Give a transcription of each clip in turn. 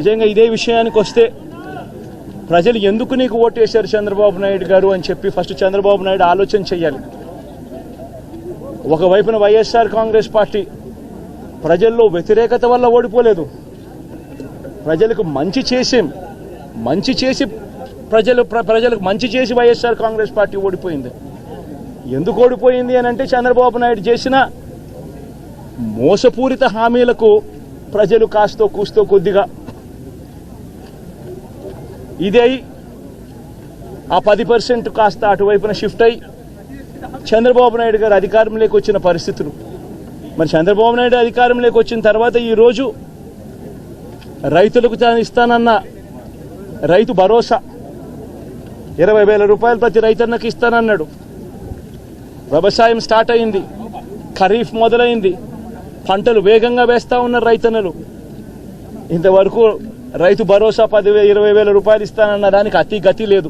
నిజంగా ఇదే విషయానికి వస్తే ప్రజలు ఎందుకు నీకు ఓటేశారు చంద్రబాబు నాయుడు గారు అని చెప్పి ఫస్ట్ చంద్రబాబు నాయుడు ఆలోచన చేయాలి. ఒకవైపున వైఎస్ఆర్ కాంగ్రెస్ పార్టీ ప్రజల్లో వ్యతిరేకత వల్ల ఓడిపోలేదు, ప్రజలకు మంచి చేసి ప్రజలకు మంచి చేసి వైఎస్ఆర్ కాంగ్రెస్ పార్టీ ఓడిపోయింది. ఎందుకు ఓడిపోయింది అని అంటే చంద్రబాబు నాయుడు చేసిన మోసపూరిత హామీలకు ప్రజలు కాస్తో కూస్తో కొద్దిగా ఇదై ఆ 10% కాస్త అటువైపున షిఫ్ట్ అయి చంద్రబాబు నాయుడు గారు అధికారంలోకి వచ్చిన పరిస్థితులు. మరి చంద్రబాబు నాయుడు అధికారంలోకి వచ్చిన తర్వాత ఈరోజు రైతులకు తాను ఇస్తానన్న రైతు భరోసా 20,000 రూపాయలు ప్రతి రైతన్నకి ఇస్తానన్నాడు. వ్యవసాయం స్టార్ట్ అయింది, ఖరీఫ్ మొదలైంది, పంటలు వేగంగా వేస్తూ ఉన్నారు రైతన్నలు. ఇంతవరకు రైతు భరోసా 10,000-20,000 రూపాయలు ఇస్తానన్న దానికి అతి గతి లేదు.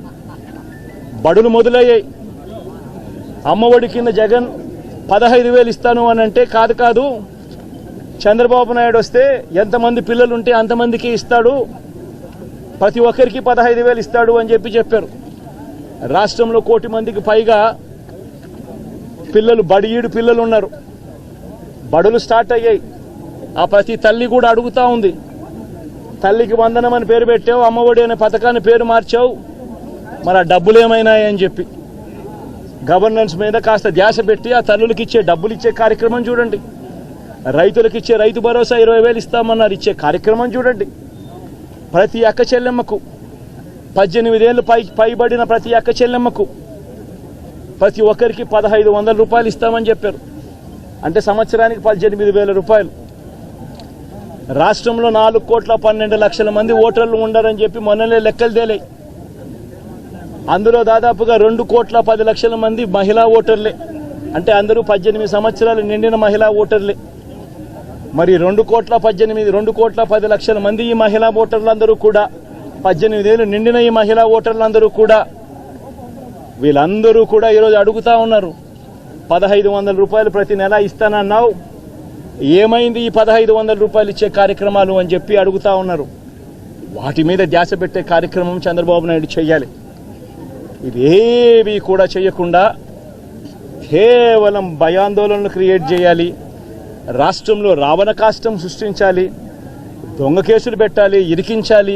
బడులు మొదలయ్యాయి. అమ్మఒడి కింద జగన్ 15,000 ఇస్తాను అని అంటే కాదు చంద్రబాబు నాయుడు వస్తే ఎంతమంది పిల్లలు ఉంటే అంతమందికి ఇస్తాడు, ప్రతి ఒక్కరికి 15,000 ఇస్తాడు అని చెప్పారు. రాష్ట్రంలో 1 కోటి మందికి పైగా పిల్లలు బడియీడు పిల్లలు ఉన్నారు. బడులు స్టార్ట్ అయ్యాయి. ఆ ప్రతి తల్లి కూడా అడుగుతూ ఉంది, తల్లికి వందనం అని పేరు పెట్టావు, అమ్మఒడి అనే పథకాన్ని పేరు మార్చావు, మరి ఆ డబ్బులు ఏమైనాయని చెప్పి గవర్నెన్స్ మీద కాస్త ధ్యాస పెట్టి ఆ తల్లులకు ఇచ్చే డబ్బులు ఇచ్చే కార్యక్రమం చూడండి. రైతులకు ఇచ్చే రైతు భరోసా 20,000 ఇస్తామన్నారు, ఇచ్చే కార్యక్రమం చూడండి. ప్రతి అక్క చెల్లెమ్మకు 18 ఏళ్ళు పైబడిన ప్రతి అక్క చెల్లెమ్మకు ప్రతి ఒక్కరికి 1,500 రూపాయలు ఇస్తామని చెప్పారు. అంటే సంవత్సరానికి 18,000 రూపాయలు. రాష్ట్రంలో 4,12,00,000 మంది ఓటర్లు ఉండారని చెప్పి మొన్ననే లెక్కలు తేలాయి. అందులో దాదాపుగా 2,10,00,000 మంది మహిళా ఓటర్లే. అంటే అందరూ 18 సంవత్సరాలు నిండిన మహిళా ఓటర్లే. మరి 2,10,00,000 మంది ఈ మహిళా ఓటర్లందరూ కూడా 18 ఏళ్ళు నిండిన ఈ మహిళా ఓటర్లందరూ కూడా వీళ్ళందరూ కూడా ఈరోజు అడుగుతా ఉన్నారు, 1,500 రూపాయలు ప్రతి నెల ఇస్తానన్నావు, ఏమైంది ఈ 1,500 రూపాయలు ఇచ్చే కార్యక్రమాలు అని చెప్పి అడుగుతా ఉన్నారు. వాటి మీద ధ్యాస పెట్టే కార్యక్రమం చంద్రబాబు నాయుడు చేయాలి. ఇవేవి కూడా చేయకుండా కేవలం భయాందోళనలు క్రియేట్ చేయాలి, రాష్ట్రంలో రావణ కాష్టం సృష్టించాలి, దొంగ కేసులు పెట్టాలి, ఇరికించాలి.